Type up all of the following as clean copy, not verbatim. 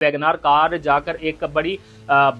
WagonR car जाकर एक बड़ी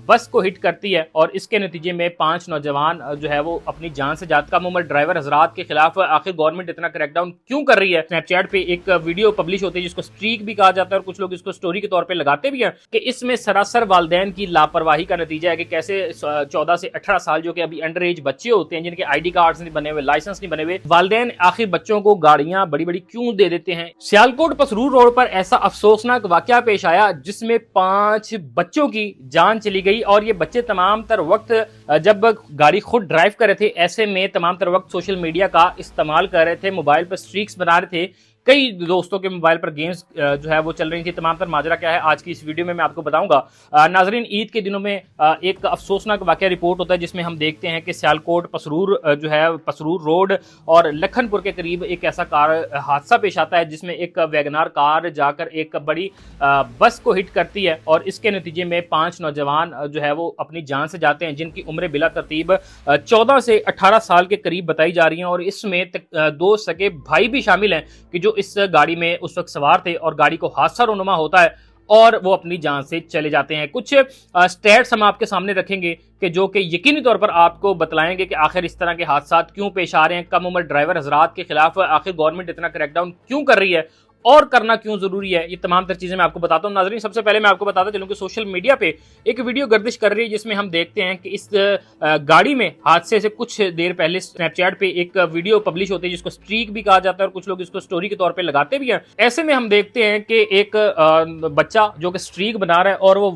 बस को हिट करती है और इसके नतीजे में 5 नौजवान जो है वो अपनी जान से जात का मुमर ड्राइवर हजरात के खिलाफ आखिर गवर्नमेंट इतना क्रैकडाउन क्यों कर रही है। स्नैपचैट पे एक वीडियो पब्लिश होती है जिसको स्ट्रीक भी कहा जाता है और कुछ लोग इसको स्टोरी के तौर पे लगाते भी हैं कि इसमें सरासर वालिदैन की लापरवाही का नतीजा है कि कैसे 14 से 18 साल जो कि अभी अंडर एज बच्चे होते हैं जिनके ID कार्ड्स नहीं बने हुए, लाइसेंस नहीं बने हुए, वालिदैन आखिर बच्चों को गाड़ियां बड़ी बड़ी क्यों दे देते हैं। सियालकोट पसरूर रोड पर ऐसा अफसोसनाक वाकया पेश आया जिसमें 5 बच्चों की जान चली गई और ये बच्चे तमाम तर वक्त जब गाड़ी खुद ड्राइव कर रहे थे, ऐसे में तमाम तर वक्त सोशल मीडिया का इस्तेमाल कर रहे थे, मोबाइल पर स्ट्रीक्स बना रहे थे, कई दोस्तों के मोबाइल पर गेम्स जो है वो चल रही थी। तमाम तर माजरा क्या है आज की इस वीडियो में मैं आपको बताऊंगा। नाजरीन, ईद के दिनों में एक अफसोसनाक वाकया रिपोर्ट होता है जिसमें हम देखते हैं कि सियालकोट पसरूर जो है पसरूर रोड और लखनपुर के करीब एक ऐसा कार हादसा पेश आता है जिसमें एक वैगनार कार जाकर एक बड़ी बस को हिट करती है और इसके नतीजे में 5 नौजवान जो है वो अपनी जान से जाते हैं जिनकी उम्र बिला तरतीब 14 से 18 साल के करीब बताई जा रही है और इसमें 2 सगे भाई भी शामिल हैं कि जो इस गाड़ी में उस वक्त सवार थे और गाड़ी को हादसा रोनुमा होता है और वो अपनी जान से चले जाते हैं। कुछ स्टैट्स हम आपके सामने रखेंगे कि जो कि यकीनी तौर पर आपको बतलाएंगे कि आखिर इस तरह के हादसा क्यों पेश आ रहे हैं, कम उम्र ड्राइवर हजरात के खिलाफ आखिर गवर्नमेंट इतना क्रैकडाउन क्यों कर रही है और करना क्यों जरूरी है। ये तमाम तर चीजें मैं आपको बताता हूं। नाज़रीन, सबसे पहले मैं आपको बताता चलूं कि सोशल मीडिया पे एक वीडियो गर्दिश कर रही है जिसमें हम देखते हैं कि इस गाड़ी में हादसे से कुछ देर पहले स्नैपचैट पे एक वीडियो पब्लिश होती है जिसको स्ट्रीक भी कहा जाता है और कुछ लोग इसको स्टोरी के तौर पे लगाते भी हैं। ऐसे में हम देखते हैं कि एक बच्चा जो कि स्ट्रीक बना रहा है और वो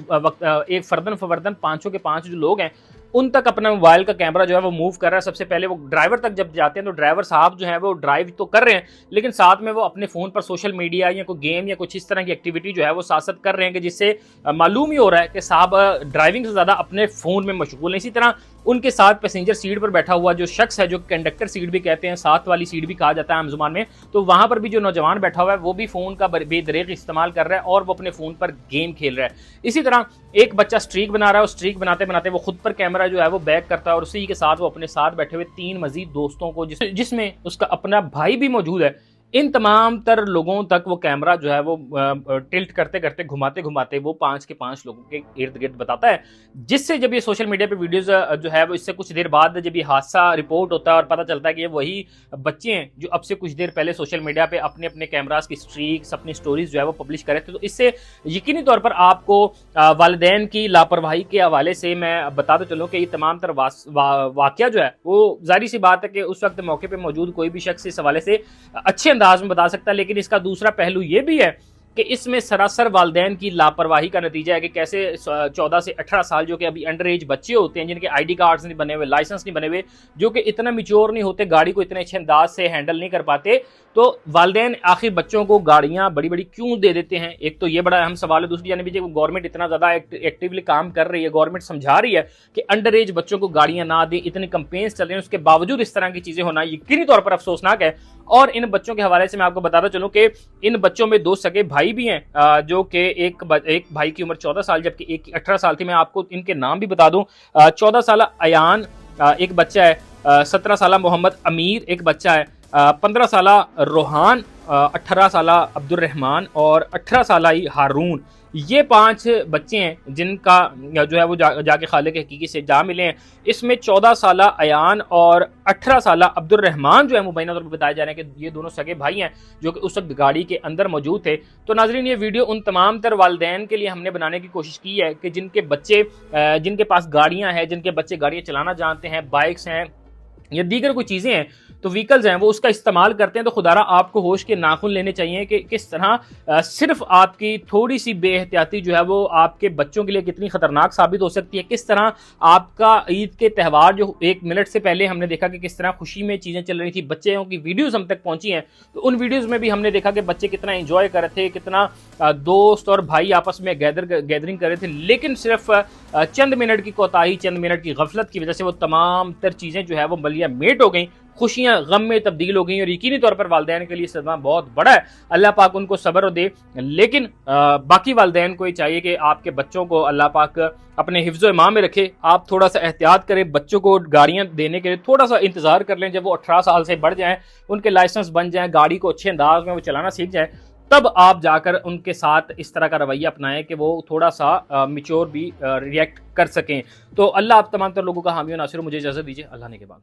एक फर्दन फवर्दन 5 के 5 जो लोग हैं उन तक अपना मोबाइल का कैमरा जो है वो मूव कर रहा है। सबसे पहले वो ड्राइवर तक जब जाते हैं तो ड्राइवर साहब जो है वो ड्राइव तो कर रहे हैं लेकिन साथ में वो अपने फोन पर सोशल मीडिया या कोई गेम या कुछ इस तरह की एक्टिविटी जो है वो साथ साथ कर रहे हैं कि जिससे मालूम ही हो रहा है कि साहब ड्राइविंग से ज्यादा अपने फोन में मशगूल है। इसी तरह उनके साथ पैसेंजर सीट पर बैठा हुआ जो शख्स है, जो कंडक्टर सीट भी कहते हैं, साथ वाली सीट भी कहा जाता है आम जुबान में, तो वहां पर भी जो नौजवान बैठा हुआ है वो भी फोन का बेदरेग इस्तेमाल कर रहा है और वो अपने फोन पर गेम खेल रहा है। इसी तरह एक बच्चा स्ट्रीक बना रहा है और स्ट्रीक बनाते बनाते वो खुद पर कैमरा जो है वो बैक करता है और उसी के साथ वो अपने साथ बैठे हुए 3 मजीद दोस्तों को जिसमें उसका अपना भाई भी मौजूद है, इन तमाम तर लोगों तक वो कैमरा जो है वो टिल्ट करते करते घुमाते घुमाते वो 5 के 5 लोगों के इर्द गिर्द बताता है। जिससे जब ये सोशल मीडिया पे वीडियोस जो है वो इससे कुछ देर बाद जब ये हादसा रिपोर्ट होता है और पता चलता है कि ये वही बच्चे हैं जो अब से कुछ देर पहले सोशल मीडिया पे अपने अपने कैमरास की स्ट्रीक्स, अपनी स्टोरीज जो है वो पब्लिश कर रहे थे, तो इससे यकीनी तौर पर आपको वालिदैन की लापरवाही के हवाले से मैं बताते चलूँ कि ये तमाम तर वाकया जो है वो जाहिर सी बात है कि उस वक्त मौके पर मौजूद कोई भी शख्स इस हवाले से अच्छे अंदाज में बता सकता है, लेकिन इसका दूसरा पहलू ये भी है कि इसमें सरासर वालिदैन की लापरवाही का नतीजा है कि कैसे 14 से 18 साल जो कि अभी अंडर एज बच्चे होते हैं जिनके ID कार्ड्स नहीं बने हुए, लाइसेंस नहीं बने हुए, जो कि इतना मैच्योर नहीं होते, गाड़ी को इतने अच्छे अंदाज से हैंडल नहीं कर पाते, तो वालिदैन आखिर बच्चों को गाड़ियां बड़ी बड़ी क्यों दे देते हैं। एक तो ये बड़ा अहम सवाल है। दूसरी जानिब गवर्नमेंट इतना ज्यादा एक्टिवली काम कर रही है, गवर्नमेंट समझा रही है कि अंडर एज बच्चों को गाड़ियां ना दें, इतने कंपेन्स चल रहे हैं, उसके बावजूद इस तरह की चीजें होना यकीनी तौर पर अफसोसनाक है। और इन बच्चों के हवाले से मैं आपको बताता चलूं कि इन बच्चों में 2 सगे भाई भी हैं जो कि एक भाई की उम्र 14 साल जबकि एक की 18 साल थी। मैं आपको इनके नाम भी बता दूं। 14 साल अयान एक बच्चा है, 17 साल मोहम्मद अमीर एक बच्चा है, 15 साल रोहान, 18 साल अब्दुल रहमान और 18 साल हारून। ये 5 बच्चे हैं जिनका जो है वो जाके खाले के हकीकी से जा मिले हैं। इसमें 14 साल अयान और 18 साल अब्दुल रहमान जो है मुबैना तौर पर बताए जा रहे हैं कि ये दोनों सगे भाई हैं जो कि उस वक्त गाड़ी के अंदर मौजूद थे। तो नाजरीन, ये वीडियो उन तमाम तर वालिदैन के लिए हमने बनाने की कोशिश की है कि जिनके बच्चे जिनके पास गाड़ियां हैं, जिनके बच्चे गाड़ियां चलाना जानते हैं, बाइक्स हैं या दीगर कोई चीज़ें हैं, तो व्हीकल्स हैं, वो उसका इस्तेमाल करते हैं, तो खुदारा आपको होश के नाखून लेने चाहिए कि किस तरह सिर्फ आपकी थोड़ी सी बेहतियाती जो है वो आपके बच्चों के लिए कितनी खतरनाक साबित हो सकती है। किस तरह आपका ईद के त्यौहार जो 1 मिनट से पहले हमने देखा कि किस तरह खुशी में चीज़ें चल रही थी, बच्चों की वीडियोज़ हम तक पहुंची हैं, तो उन वीडियोज़ में भी हमने देखा कि बच्चे कितना इंजॉय कर रहे थे, कितना दोस्त और भाई आपस में गैदरिंग कर रहे थे, लेकिन सिर्फ चंद मिनट की कोताही, चंद मिनट की गफलत की वजह से वो तमाम तर चीज़ें जो है वो मलिया मेट हो गई, खुशियां गम में तब्दील हो गई और यकीनी तौर पर वालिदैन के लिए सदमा बहुत बड़ा है। अल्लाह पाक उनको सब्र दे, लेकिन बाकी वालिदैन को ये चाहिए कि आपके बच्चों को अल्लाह पाक अपने हिफ्ज़ इमाम में रखे। आप थोड़ा सा एहतियात करें, बच्चों को गाड़ियां देने के लिए थोड़ा सा इंतजार कर लें, जब वो 18 साल से बढ़ जाएं, उनके लाइसेंस बन जाएं, गाड़ी को अच्छे अंदाज में वो चलाना सीख जाएं, तब आप जाकर उनके साथ इस तरह का रवैया अपनाएं कि वो थोड़ा सा मिच्योर भी रिएक्ट कर सकें। तो अल्लाह आप तमाम तर लोगों का हामी और नासिर हो। मुझे इजाज़त दीजिए। अल्लाह ने के बाद।